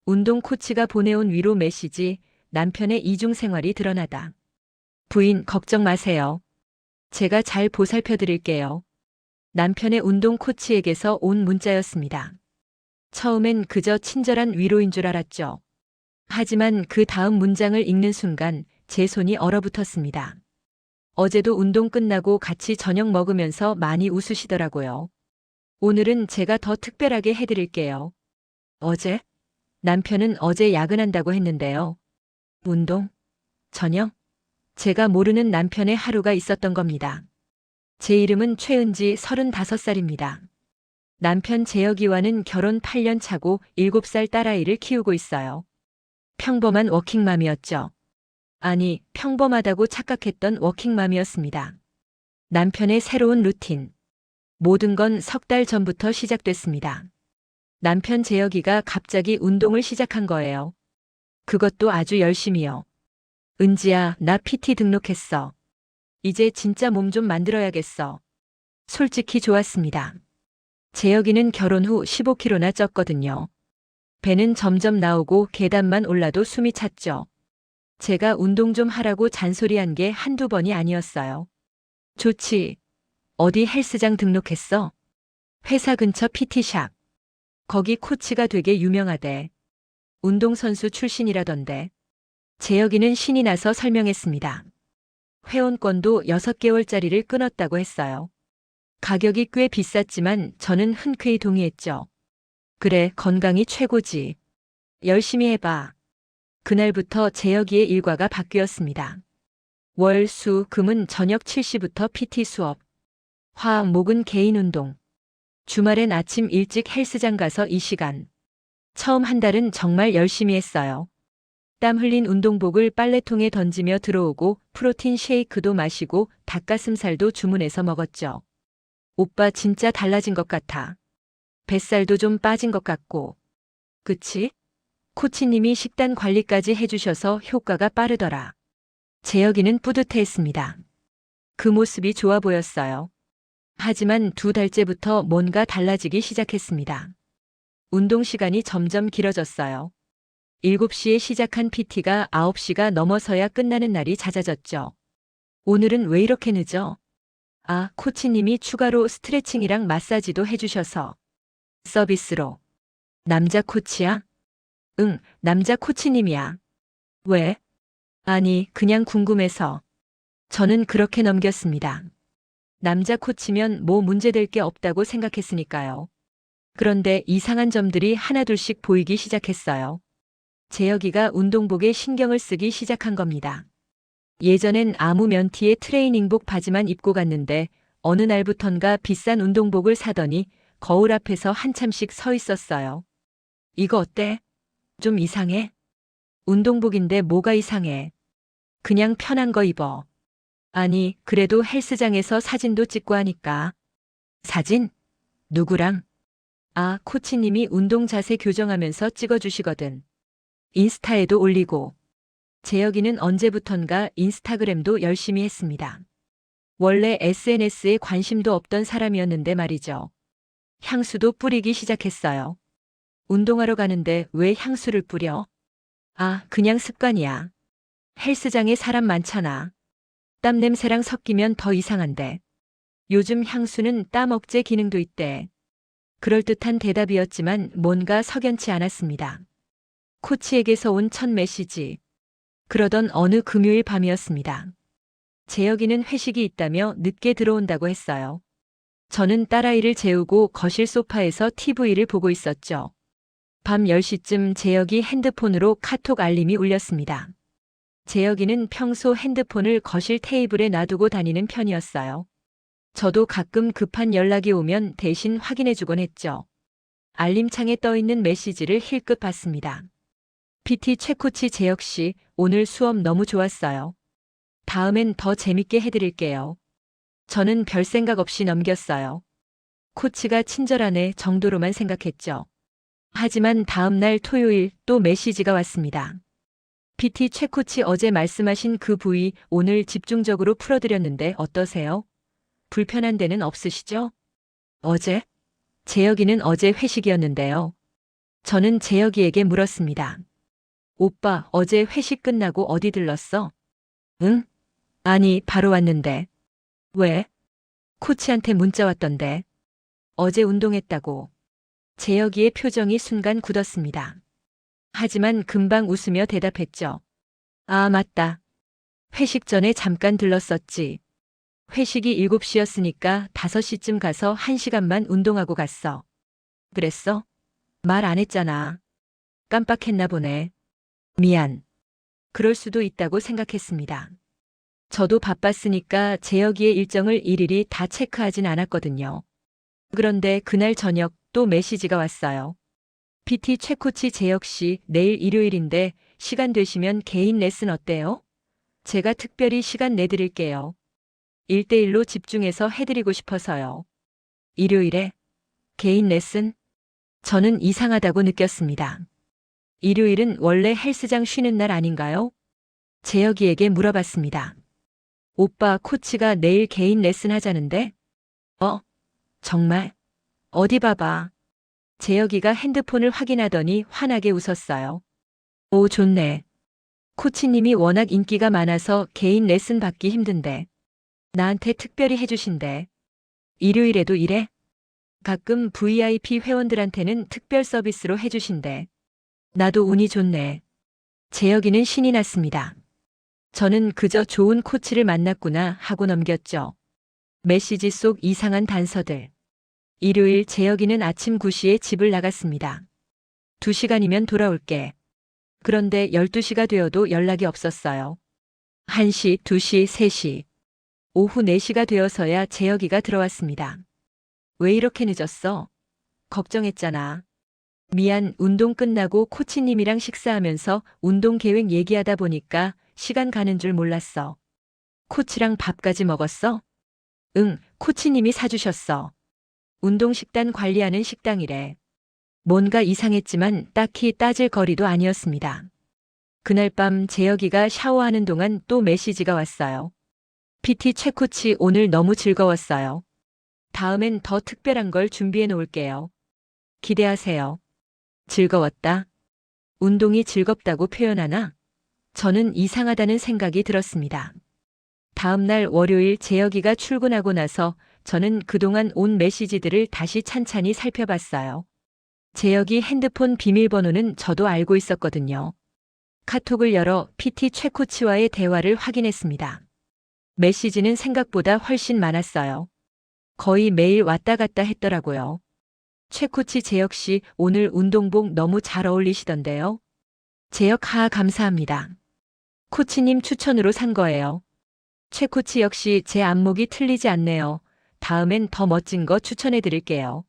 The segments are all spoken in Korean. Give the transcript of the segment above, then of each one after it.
운동 코치가 보내온 위로 메시지, 남편의 이중 생활이 드러나다. 부인, 걱정 마세요. 제가 잘 보살펴 드릴게요. 남편의 운동 코치에게서 온 문자였습니다. 처음엔 그저 친절한 위로인 줄 알았죠. 하지만 그 다음 문장을 읽는 순간 제 손이 얼어붙었습니다. 어제도 운동 끝나고 같이 저녁 먹으면서 많이 웃으시더라고요. 오늘은 제가 더 특별하게 해드릴게요. 어제? 남편은 어제 야근한다고 했는데요. 운동? 저녁? 제가 모르는 남편의 하루가 있었던 겁니다. 제 이름은 최은지 35살입니다. 남편 재혁이와는 결혼 8년 차고 7살 딸아이를 키우고 있어요. 평범한 워킹맘이었죠. 아니, 평범하다고 착각했던 워킹맘이었습니다. 남편의 새로운 루틴. 모든 건 석 달 전부터 시작됐습니다. 남편 재혁이가 갑자기 운동을 시작한 거예요. 그것도 아주 열심히요. 은지야, 나 PT 등록했어. 이제 진짜 몸 좀 만들어야겠어. 솔직히 좋았습니다. 재혁이는 결혼 후 15kg나 쪘거든요. 배는 점점 나오고 계단만 올라도 숨이 찼죠. 제가 운동 좀 하라고 잔소리한 게 한두 번이 아니었어요. 좋지. 어디 헬스장 등록했어? 회사 근처 PT샵. 거기 코치가 되게 유명하대. 운동선수 출신이라던데. 재혁이는 신이 나서 설명했습니다. 회원권도 6개월짜리를 끊었다고 했어요. 가격이 꽤 비쌌지만 저는 흔쾌히 동의했죠. 그래, 건강이 최고지. 열심히 해봐. 그날부터 재혁이의 일과가 바뀌었습니다. 월, 수, 금은 저녁 7시부터 PT 수업. 화, 목은 개인 운동. 주말엔 아침 일찍 헬스장 가서 2시간. 처음 한 달은 정말 열심히 했어요. 땀 흘린 운동복을 빨래통에 던지며 들어오고 프로틴 쉐이크도 마시고 닭가슴살도 주문해서 먹었죠. 오빠 진짜 달라진 것 같아. 뱃살도 좀 빠진 것 같고. 그치? 코치님이 식단 관리까지 해주셔서 효과가 빠르더라. 재혁이는 뿌듯해했습니다. 그 모습이 좋아 보였어요. 하지만 2달째부터 뭔가 달라지기 시작했습니다. 운동 시간이 점점 길어졌어요. 7시에 시작한 PT가 9시가 넘어서야 끝나는 날이 잦아졌죠. 오늘은 왜 이렇게 늦어? 아, 코치님이 추가로 스트레칭이랑 마사지도 해주셔서. 서비스로. 남자 코치야? 응, 남자 코치님이야. 왜? 아니, 그냥 궁금해서. 저는 그렇게 넘겼습니다. 남자 코치면 뭐 문제될 게 없다고 생각했으니까요. 그런데 이상한 점들이 하나둘씩 보이기 시작했어요. 재혁이가 운동복에 신경을 쓰기 시작한 겁니다. 예전엔 아무 면티에 트레이닝복 바지만 입고 갔는데 어느 날부턴가 비싼 운동복을 사더니 거울 앞에서 한참씩 서 있었어요. 이거 어때? 좀 이상해? 운동복인데 뭐가 이상해? 그냥 편한 거 입어. 아니, 그래도 헬스장에서 사진도 찍고 하니까. 사진? 누구랑? 아, 코치님이 운동 자세 교정하면서 찍어주시거든. 인스타에도 올리고. 재혁이는 언제부턴가 인스타그램도 열심히 했습니다. 원래 SNS에 관심도 없던 사람이었는데 말이죠. 향수도 뿌리기 시작했어요. 운동하러 가는데 왜 향수를 뿌려? 아, 그냥 습관이야. 헬스장에 사람 많잖아. 땀 냄새랑 섞이면 더 이상한데. 요즘 향수는 땀 억제 기능도 있대. 그럴듯한 대답이었지만 뭔가 석연치 않았습니다. 코치에게서 온 첫 메시지. 그러던 어느 금요일 밤이었습니다. 재혁이는 회식이 있다며 늦게 들어온다고 했어요. 저는 딸아이를 재우고 거실 소파에서 TV를 보고 있었죠. 밤 10시쯤 재혁이 핸드폰으로 카톡 알림이 울렸습니다. 재혁이는 평소 핸드폰을 거실 테이블에 놔두고 다니는 편이었어요. 저도 가끔 급한 연락이 오면 대신 확인해주곤 했죠. 알림창에 떠있는 메시지를 힐끗 봤습니다. PT 최코치 재혁 씨, 오늘 수업 너무 좋았어요. 다음엔 더 재밌게 해드릴게요. 저는 별 생각 없이 넘겼어요. 코치가 친절하네 정도로만 생각했죠. 하지만 다음 날 토요일 또 메시지가 왔습니다. PT 최코치 어제 말씀하신 그 부위 오늘 집중적으로 풀어드렸는데 어떠세요? 불편한 데는 없으시죠? 어제? 재혁이는 어제 회식이었는데요. 저는 재혁이에게 물었습니다. 오빠, 어제 회식 끝나고 어디 들렀어? 응? 아니, 바로 왔는데. 왜? 코치한테 문자 왔던데. 어제 운동했다고. 재혁이의 표정이 순간 굳었습니다. 하지만 금방 웃으며 대답했죠. 아, 맞다. 회식 전에 잠깐 들렀었지. 회식이 7시였으니까 5시쯤 가서 1시간만 운동하고 갔어. 그랬어? 말 안 했잖아. 깜빡했나 보네. 미안. 그럴 수도 있다고 생각했습니다. 저도 바빴으니까 재혁이의 일정을 일일이 다 체크하진 않았거든요. 그런데 그날 저녁 또 메시지가 왔어요. PT 최코치 재혁 씨, 내일 일요일인데 시간 되시면 개인 레슨 어때요? 제가 특별히 시간 내드릴게요. 1대1로 집중해서 해드리고 싶어서요. 일요일에 개인 레슨? 저는 이상하다고 느꼈습니다. 일요일은 원래 헬스장 쉬는 날 아닌가요? 재혁이에게 물어봤습니다. 오빠 코치가 내일 개인 레슨 하자는데? 정말? 어디 봐봐. 재혁이가 핸드폰을 확인하더니 환하게 웃었어요. 오, 좋네. 코치님이 워낙 인기가 많아서 개인 레슨 받기 힘든데. 나한테 특별히 해주신대. 일요일에도 이래? 가끔 VIP 회원들한테는 특별 서비스로 해주신대. 나도 운이 좋네. 재혁이는 신이 났습니다. 저는 그저 좋은 코치를 만났구나 하고 넘겼죠. 메시지 속 이상한 단서들. 일요일 재혁이는 아침 9시에 집을 나갔습니다. 2시간이면 돌아올게. 그런데 12시가 되어도 연락이 없었어요. 1시, 2시, 3시. 오후 4시가 되어서야 재혁이가 들어왔습니다. 왜 이렇게 늦었어? 걱정했잖아. 미안, 운동 끝나고 코치님이랑 식사하면서 운동 계획 얘기하다 보니까 시간 가는 줄 몰랐어. 코치랑 밥까지 먹었어? 응, 코치님이 사주셨어. 운동 식단 관리하는 식당이래. 뭔가 이상했지만 딱히 따질 거리도 아니었습니다. 그날 밤 재혁이가 샤워하는 동안 또 메시지가 왔어요. PT 최코치 오늘 너무 즐거웠어요. 다음엔 더 특별한 걸 준비해 놓을게요. 기대하세요. 즐거웠다. 운동이 즐겁다고 표현하나? 저는 이상하다는 생각이 들었습니다. 다음 날 월요일 재혁이가 출근하고 나서 저는 그동안 온 메시지들을 다시 찬찬히 살펴봤어요. 재혁이 핸드폰 비밀번호는 저도 알고 있었거든요. 카톡을 열어 PT 최코치와의 대화를 확인했습니다. 메시지는 생각보다 훨씬 많았어요. 거의 매일 왔다 갔다 했더라고요. 최코치 재혁 씨, 오늘 운동복 너무 잘 어울리시던데요. 재혁 하하 감사합니다. 코치님 추천으로 산 거예요. 최코치 역시 제 안목이 틀리지 않네요. 다음엔 더 멋진 거 추천해 드릴게요.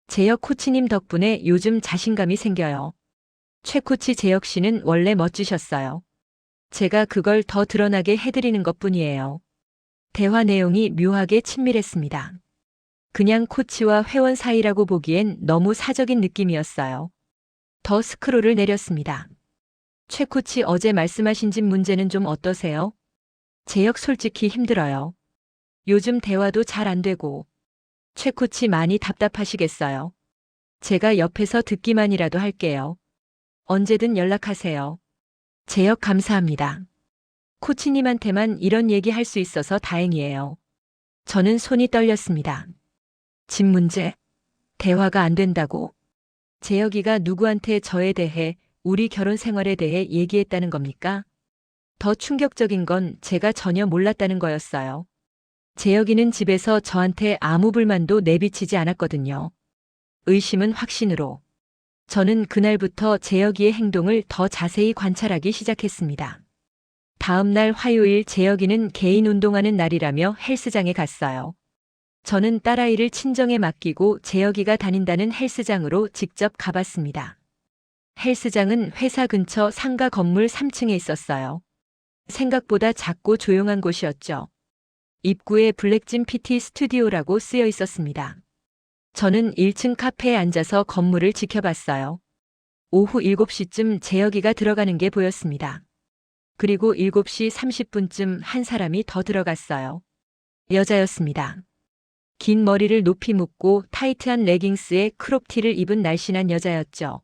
재혁 코치님 덕분에 요즘 자신감이 생겨요. 최코치 재혁 씨는 원래 멋지셨어요. 제가 그걸 더 드러나게 해드리는 것뿐이에요. 대화 내용이 묘하게 친밀했습니다. 그냥 코치와 회원 사이라고 보기엔 너무 사적인 느낌이었어요. 더 스크롤을 내렸습니다. 최 코치 어제 말씀하신 집 문제는 좀 어떠세요? 재혁 솔직히 힘들어요. 요즘 대화도 잘 안 되고. 최 코치 많이 답답하시겠어요. 제가 옆에서 듣기만이라도 할게요. 언제든 연락하세요. 재혁 감사합니다. 코치님한테만 이런 얘기 할 수 있어서 다행이에요. 저는 손이 떨렸습니다. 집 문제? 대화가 안 된다고? 재혁이가 누구한테 저에 대해, 우리 결혼 생활에 대해 얘기했다는 겁니까? 더 충격적인 건 제가 전혀 몰랐다는 거였어요. 재혁이는 집에서 저한테 아무 불만도 내비치지 않았거든요. 의심은 확신으로. 저는 그날부터 재혁이의 행동을 더 자세히 관찰하기 시작했습니다. 다음 날 화요일 재혁이는 개인 운동하는 날이라며 헬스장에 갔어요. 저는 딸아이를 친정에 맡기고 재혁이가 다닌다는 헬스장으로 직접 가봤습니다. 헬스장은 회사 근처 상가 건물 3층에 있었어요. 생각보다 작고 조용한 곳이었죠. 입구에 블랙진 PT 스튜디오라고 쓰여 있었습니다. 저는 1층 카페에 앉아서 건물을 지켜봤어요. 오후 7시쯤 재혁이가 들어가는 게 보였습니다. 그리고 7시 30분쯤 한 사람이 더 들어갔어요. 여자였습니다. 긴 머리를 높이 묶고 타이트한 레깅스에 크롭티를 입은 날씬한 여자였죠.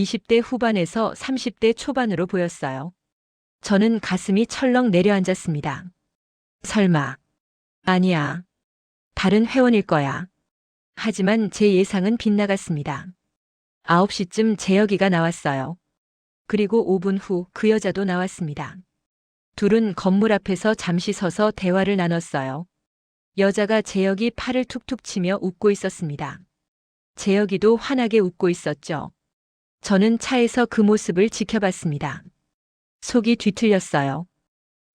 20대 후반에서 30대 초반으로 보였어요. 저는 가슴이 철렁 내려앉았습니다. 설마. 아니야. 다른 회원일 거야. 하지만 제 예상은 빗나갔습니다. 9시쯤 재혁이가 나왔어요. 그리고 5분 후 그 여자도 나왔습니다. 둘은 건물 앞에서 잠시 서서 대화를 나눴어요. 여자가 재혁이 팔을 툭툭 치며 웃고 있었습니다. 재혁이도 환하게 웃고 있었죠. 저는 차에서 그 모습을 지켜봤습니다. 속이 뒤틀렸어요.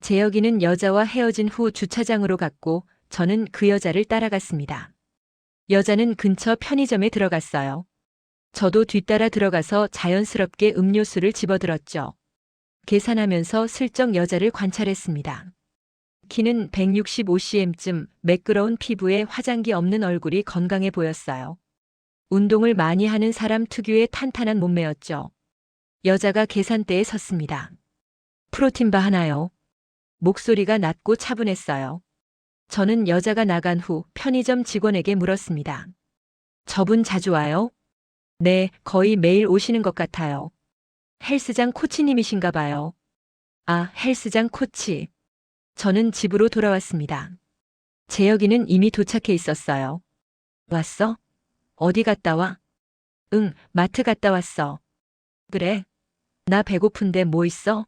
재혁이는 여자와 헤어진 후 주차장으로 갔고 저는 그 여자를 따라갔습니다. 여자는 근처 편의점에 들어갔어요. 저도 뒤따라 들어가서 자연스럽게 음료수를 집어들었죠. 계산하면서 슬쩍 여자를 관찰했습니다. 키는 165cm쯤, 매끄러운 피부에 화장기 없는 얼굴이 건강해 보였어요. 운동을 많이 하는 사람 특유의 탄탄한 몸매였죠. 여자가 계산대에 섰습니다. 프로틴바 하나요? 목소리가 낮고 차분했어요. 저는 여자가 나간 후 편의점 직원에게 물었습니다. 저분 자주 와요? 네, 거의 매일 오시는 것 같아요. 헬스장 코치님이신가 봐요. 아, 헬스장 코치. 저는 집으로 돌아왔습니다. 재혁이는 이미 도착해 있었어요. 왔어? 어디 갔다 와? 응, 마트 갔다 왔어. 그래? 나 배고픈데 뭐 있어?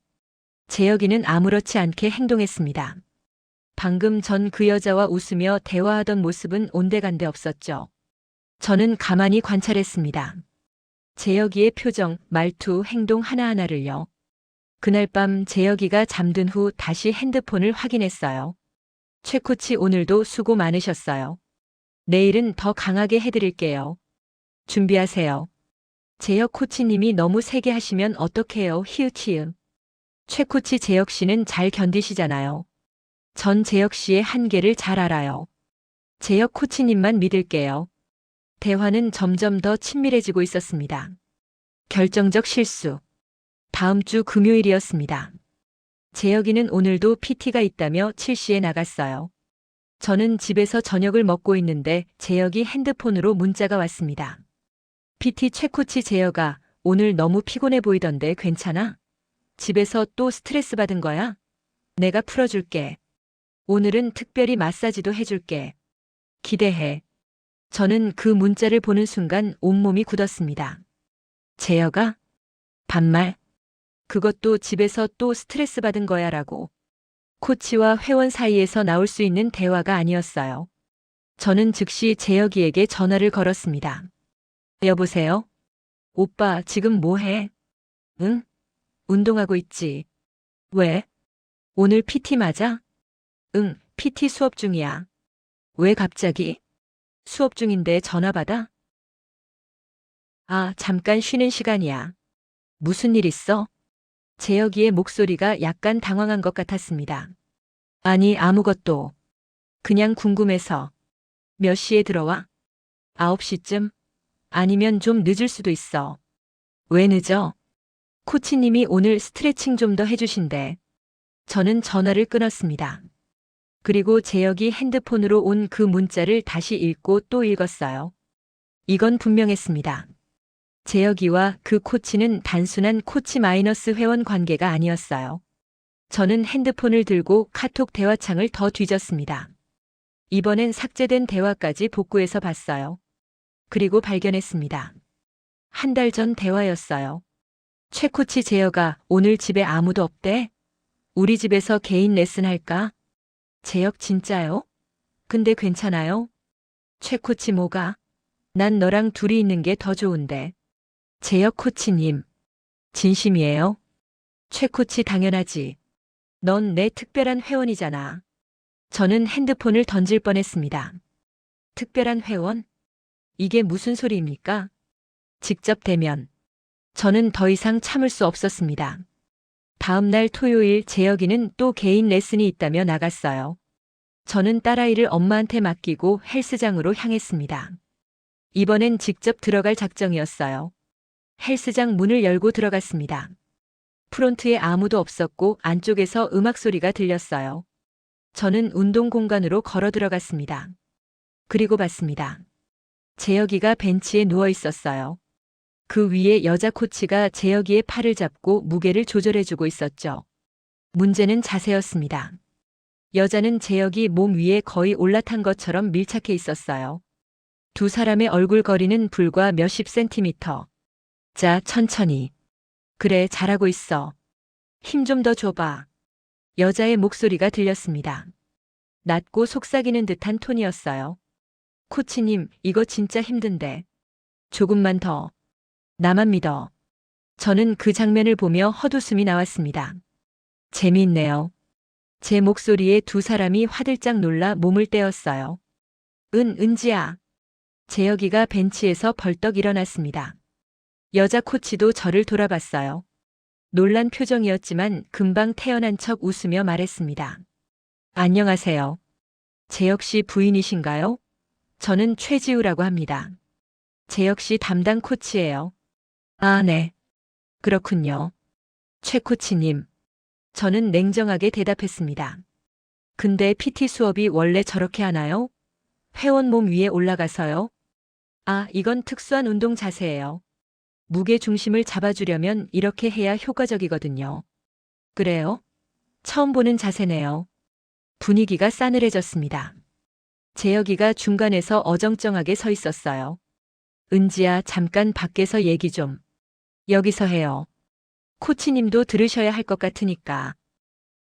재혁이는 아무렇지 않게 행동했습니다. 방금 전 그 여자와 웃으며 대화하던 모습은 온데간데 없었죠. 저는 가만히 관찰했습니다. 재혁이의 표정, 말투, 행동 하나하나를요. 그날 밤 재혁이가 잠든 후 다시 핸드폰을 확인했어요. 최 코치 오늘도 수고 많으셨어요. 내일은 더 강하게 해드릴게요. 준비하세요. 재혁 코치님이 너무 세게 하시면 어떡해요, 히읗히읗. 최 코치 재혁 씨는 잘 견디시잖아요. 전 재혁 씨의 한계를 잘 알아요. 재혁 코치님만 믿을게요. 대화는 점점 더 친밀해지고 있었습니다. 결정적 실수. 다음 주 금요일이었습니다. 재혁이는 오늘도 PT가 있다며 7시에 나갔어요. 저는 집에서 저녁을 먹고 있는데 재혁이 핸드폰으로 문자가 왔습니다. PT 최 코치 재혁아, 오늘 너무 피곤해 보이던데 괜찮아? 집에서 또 스트레스 받은 거야? 내가 풀어줄게. 오늘은 특별히 마사지도 해줄게. 기대해. 저는 그 문자를 보는 순간 온몸이 굳었습니다. 재혁아? 반말? 그것도 집에서 또 스트레스 받은 거야 라고. 코치와 회원 사이에서 나올 수 있는 대화가 아니었어요. 저는 즉시 재혁이에게 전화를 걸었습니다. 여보세요? 오빠, 지금 뭐 해? 응? 운동하고 있지. 왜? 오늘 PT 맞아? 응, PT 수업 중이야. 왜 갑자기? 수업 중인데 전화 받아? 아, 잠깐 쉬는 시간이야. 무슨 일 있어? 재혁이의 목소리가 약간 당황한 것 같았습니다. 아니, 아무것도. 그냥 궁금해서. 몇 시에 들어와? 9시쯤? 아니면 좀 늦을 수도 있어. 왜 늦어? 코치님이 오늘 스트레칭 좀 더 해주신대. 저는 전화를 끊었습니다. 그리고 재혁이 핸드폰으로 온 그 문자를 다시 읽고 또 읽었어요. 이건 분명했습니다. 재혁이와 그 코치는 단순한 코치 마이너스 회원 관계가 아니었어요. 저는 핸드폰을 들고 카톡 대화창을 더 뒤졌습니다. 이번엔 삭제된 대화까지 복구해서 봤어요. 그리고 발견했습니다. 한 달 전 대화였어요. 최 코치 재혁아, 오늘 집에 아무도 없대? 우리 집에서 개인 레슨 할까? 재혁 진짜요? 근데 괜찮아요? 최 코치 뭐가? 난 너랑 둘이 있는 게 더 좋은데. 재혁 코치님. 진심이에요? 최 코치 당연하지. 넌 내 특별한 회원이잖아. 저는 핸드폰을 던질 뻔했습니다. 특별한 회원? 이게 무슨 소리입니까? 직접 대면. 저는 더 이상 참을 수 없었습니다. 다음 날 토요일 재혁이는 또 개인 레슨이 있다며 나갔어요. 저는 딸아이를 엄마한테 맡기고 헬스장으로 향했습니다. 이번엔 직접 들어갈 작정이었어요. 헬스장 문을 열고 들어갔습니다. 프론트에 아무도 없었고 안쪽에서 음악 소리가 들렸어요. 저는 운동 공간으로 걸어 들어갔습니다. 그리고 봤습니다. 재혁이가 벤치에 누워 있었어요. 그 위에 여자 코치가 재혁이의 팔을 잡고 무게를 조절해주고 있었죠. 문제는 자세였습니다. 여자는 재혁이 몸 위에 거의 올라탄 것처럼 밀착해 있었어요. 두 사람의 얼굴 거리는 불과 몇십 센티미터. 자, 천천히. 그래, 잘하고 있어. 힘 좀 더 줘봐. 여자의 목소리가 들렸습니다. 낮고 속삭이는 듯한 톤이었어요. 코치님, 이거 진짜 힘든데. 조금만 더. 나만 믿어. 저는 그 장면을 보며 헛웃음이 나왔습니다. 재미있네요. 제 목소리에 두 사람이 화들짝 놀라 몸을 떼었어요. 은지야. 재혁이가 벤치에서 벌떡 일어났습니다. 여자 코치도 저를 돌아봤어요. 놀란 표정이었지만 금방 태어난 척 웃으며 말했습니다. 안녕하세요. 재혁 씨 부인이신가요? 저는 최지우라고 합니다. 재혁 씨 담당 코치예요. 아, 네. 그렇군요. 최 코치님. 저는 냉정하게 대답했습니다. 근데 PT 수업이 원래 저렇게 하나요? 회원 몸 위에 올라가서요? 아, 이건 특수한 운동 자세예요. 무게 중심을 잡아주려면 이렇게 해야 효과적이거든요. 그래요? 처음 보는 자세네요. 분위기가 싸늘해졌습니다. 재혁이가 중간에서 어정쩡하게 서 있었어요. 은지야, 잠깐 밖에서 얘기 좀. 여기서 해요. 코치님도 들으셔야 할 것 같으니까.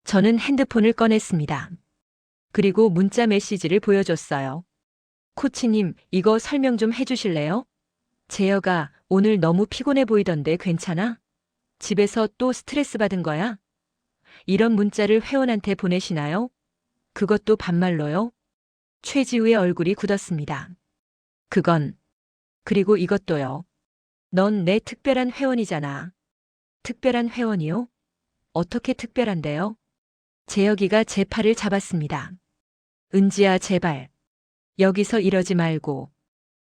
저는 핸드폰을 꺼냈습니다. 그리고 문자 메시지를 보여줬어요. 코치님, 이거 설명 좀 해주실래요? 재혁아, 오늘 너무 피곤해 보이던데 괜찮아? 집에서 또 스트레스 받은 거야? 이런 문자를 회원한테 보내시나요? 그것도 반말로요? 최지우의 얼굴이 굳었습니다. 그리고 이것도요. 넌 내 특별한 회원이잖아. 특별한 회원이요? 어떻게 특별한데요? 재혁이가 제 팔을 잡았습니다. 은지야, 제발. 여기서 이러지 말고.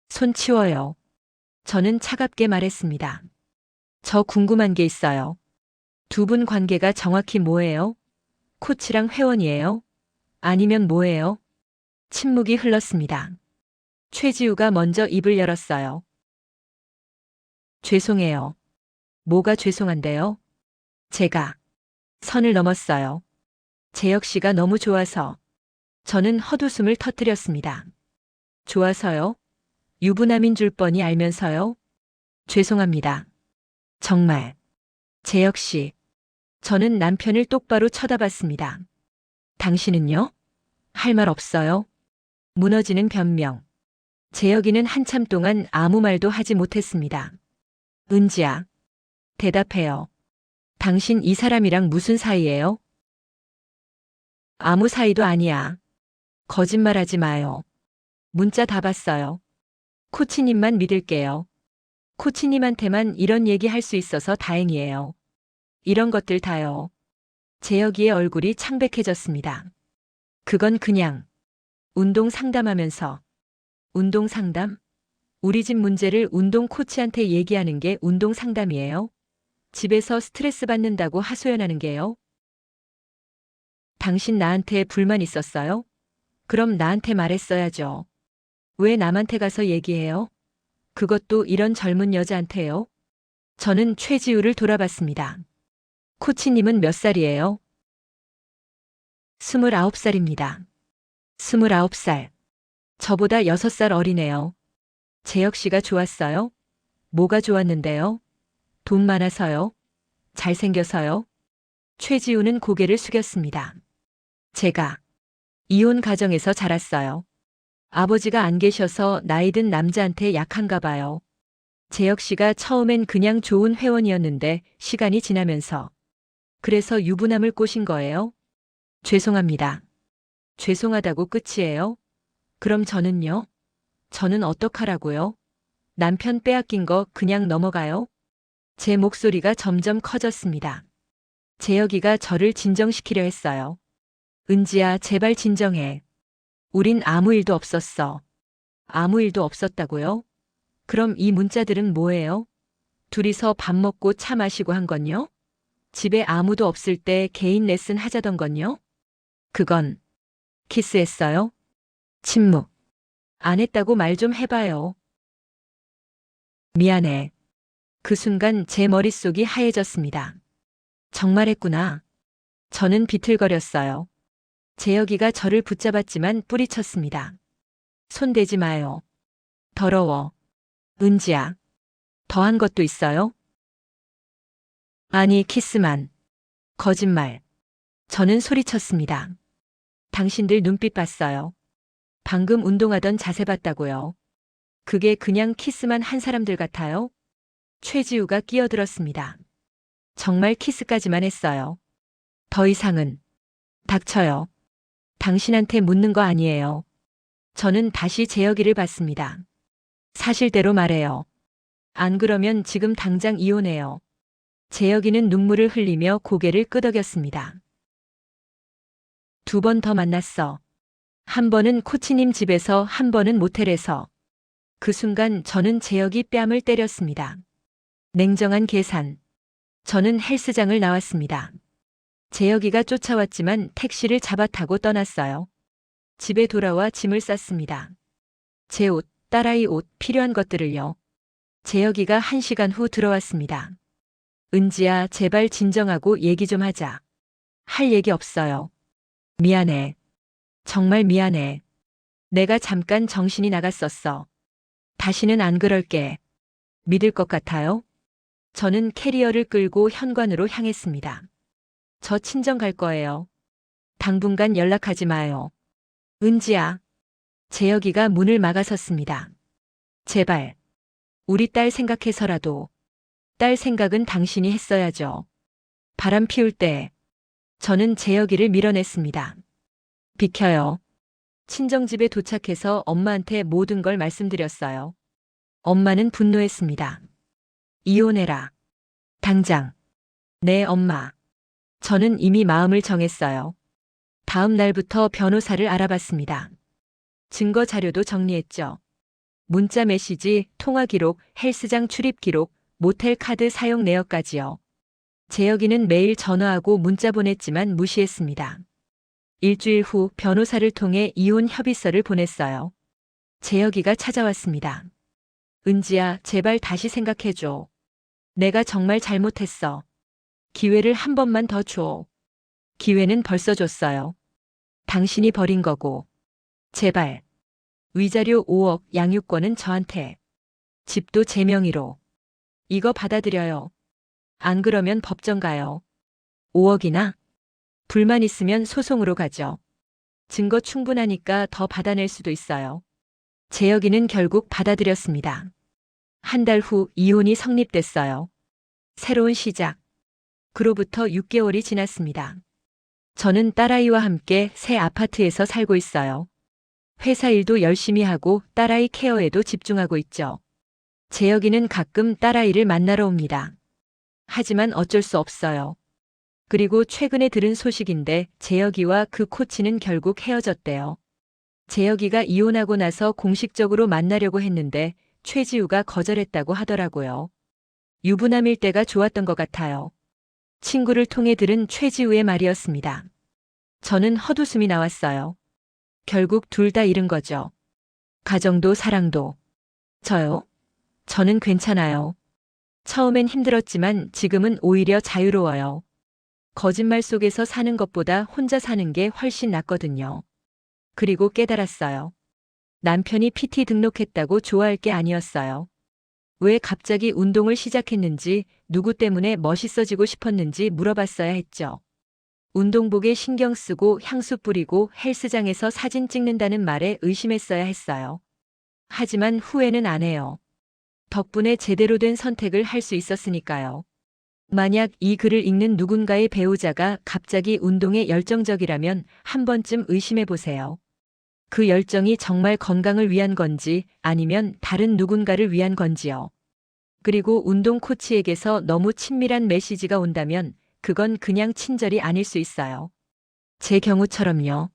손 치워요. 저는 차갑게 말했습니다. 저 궁금한 게 있어요. 두 분 관계가 정확히 뭐예요? 코치랑 회원이에요? 아니면 뭐예요? 침묵이 흘렀습니다. 최지우가 먼저 입을 열었어요. 죄송해요. 뭐가 죄송한데요? 제가 선을 넘었어요. 재혁 씨가 너무 좋아서. 저는 헛웃음을 터뜨렸습니다. 좋아서요? 유부남인 줄 뻔히 알면서요? 죄송합니다. 정말. 재혁 씨. 저는 남편을 똑바로 쳐다봤습니다. 당신은요? 할 말 없어요? 무너지는 변명. 재혁이는 한참 동안 아무 말도 하지 못했습니다. 은지야. 대답해요. 당신 이 사람이랑 무슨 사이예요? 아무 사이도 아니야. 거짓말하지 마요. 문자 다 봤어요. 코치님만 믿을게요. 코치님한테만 이런 얘기 할 수 있어서 다행이에요. 이런 것들 다요. 재혁이의 얼굴이 창백해졌습니다. 그건 그냥 운동 상담하면서. 운동 상담? 우리 집 문제를 운동 코치한테 얘기하는 게 운동 상담이에요? 집에서 스트레스 받는다고 하소연하는 게요? 당신 나한테 불만 있었어요? 그럼 나한테 말했어야죠. 왜 남한테 가서 얘기해요? 그것도 이런 젊은 여자한테요? 저는 최지우를 돌아봤습니다. 코치님은 몇 살이에요? 29살입니다. 29살. 저보다 6살 어리네요. 재혁 씨가 좋았어요? 뭐가 좋았는데요? 돈 많아서요? 잘생겨서요? 최지우는 고개를 숙였습니다. 제가 이혼 가정에서 자랐어요. 아버지가 안 계셔서 나이 든 남자한테 약한가 봐요. 재혁 씨가 처음엔 그냥 좋은 회원이었는데 시간이 지나면서. 그래서 유부남을 꼬신 거예요? 죄송합니다. 죄송하다고 끝이에요? 그럼 저는요? 저는 어떡하라고요? 남편 빼앗긴 거 그냥 넘어가요? 제 목소리가 점점 커졌습니다. 재혁이가 저를 진정시키려 했어요. 은지야, 제발 진정해. 우린 아무 일도 없었어. 아무 일도 없었다고요? 그럼 이 문자들은 뭐예요? 둘이서 밥 먹고 차 마시고 한 건요? 집에 아무도 없을 때 개인 레슨 하자던 건요? 그건 키스했어요? 침묵. 안 했다고 말 좀 해봐요. 미안해. 그 순간 제 머릿속이 하얘졌습니다. 정말 했구나. 저는 비틀거렸어요. 재혁이가 저를 붙잡았지만 뿌리쳤습니다. 손 대지 마요. 더러워. 은지야. 더한 것도 있어요? 아니, 키스만. 거짓말. 저는 소리쳤습니다. 당신들 눈빛 봤어요. 방금 운동하던 자세 봤다고요. 그게 그냥 키스만 한 사람들 같아요? 최지우가 끼어들었습니다. 정말 키스까지만 했어요. 더 이상은. 닥쳐요. 당신한테 묻는 거 아니에요. 저는 다시 재혁이를 봤습니다. 사실대로 말해요. 안 그러면 지금 당장 이혼해요. 재혁이는 눈물을 흘리며 고개를 끄덕였습니다. 2번 더 만났어. 한 번은 코치님 집에서, 한 번은 모텔에서. 그 순간 저는 재혁이 뺨을 때렸습니다. 냉정한 계산. 저는 헬스장을 나왔습니다. 재혁이가 쫓아왔지만 택시를 잡아 타고 떠났어요. 집에 돌아와 짐을 쌌습니다. 제 옷, 딸아이 옷, 필요한 것들을요. 재혁이가 1시간 후 들어왔습니다. 은지야, 제발 진정하고 얘기 좀 하자. 할 얘기 없어요. 미안해. 정말 미안해. 내가 잠깐 정신이 나갔었어. 다시는 안 그럴게. 믿을 것 같아요? 저는 캐리어를 끌고 현관으로 향했습니다. 저 친정 갈 거예요. 당분간 연락하지 마요. 은지야. 재혁이가 문을 막아섰습니다. 제발. 우리 딸 생각해서라도. 딸 생각은 당신이 했어야죠. 바람 피울 때. 저는 재혁이를 밀어냈습니다. 비켜요. 친정집에 도착해서 엄마한테 모든 걸 말씀드렸어요. 엄마는 분노했습니다. 이혼해라. 당장. 네, 엄마. 저는 이미 마음을 정했어요. 다음 날부터 변호사를 알아봤습니다. 증거 자료도 정리했죠. 문자 메시지, 통화 기록, 헬스장 출입 기록, 모텔 카드 사용 내역까지요. 재혁이는 매일 전화하고 문자 보냈지만 무시했습니다. 일주일 후 변호사를 통해 이혼 협의서를 보냈어요. 재혁이가 찾아왔습니다. 은지야, 제발 다시 생각해줘. 내가 정말 잘못했어. 기회를 한 번만 더 줘. 기회는 벌써 줬어요. 당신이 버린 거고. 제발. 위자료 5억, 양육권은 저한테. 집도 제 명의로. 이거 받아들여요. 안 그러면 법정 가요. 5억이나? 불만 있으면 소송으로 가죠. 증거 충분하니까 더 받아낼 수도 있어요. 재혁이는 결국 받아들였습니다. 한 달 후 이혼이 성립됐어요. 새로운 시작. 그로부터 6개월이 지났습니다. 저는 딸아이와 함께 새 아파트에서 살고 있어요. 회사 일도 열심히 하고 딸아이 케어에도 집중하고 있죠. 재혁이는 가끔 딸아이를 만나러 옵니다. 하지만 어쩔 수 없어요. 그리고 최근에 들은 소식인데 재혁이와 그 코치는 결국 헤어졌대요. 재혁이가 이혼하고 나서 공식적으로 만나려고 했는데 최지우가 거절했다고 하더라고요. 유부남일 때가 좋았던 것 같아요. 친구를 통해 들은 최지우의 말이었습니다. 저는 헛웃음이 나왔어요. 결국 둘 다 잃은 거죠. 가정도 사랑도. 저요? 저는 괜찮아요. 처음엔 힘들었지만 지금은 오히려 자유로워요. 거짓말 속에서 사는 것보다 혼자 사는 게 훨씬 낫거든요. 그리고 깨달았어요. 남편이 PT 등록했다고 좋아할 게 아니었어요. 왜 갑자기 운동을 시작했는지, 누구 때문에 멋있어지고 싶었는지 물어봤어야 했죠. 운동복에 신경 쓰고 향수 뿌리고 헬스장에서 사진 찍는다는 말에 의심했어야 했어요. 하지만 후회는 안 해요. 덕분에 제대로 된 선택을 할 수 있었으니까요. 만약 이 글을 읽는 누군가의 배우자가 갑자기 운동에 열정적이라면 한 번쯤 의심해 보세요. 그 열정이 정말 건강을 위한 건지 아니면 다른 누군가를 위한 건지요. 그리고 운동 코치에게서 너무 친밀한 메시지가 온다면 그건 그냥 친절이 아닐 수 있어요. 제 경우처럼요.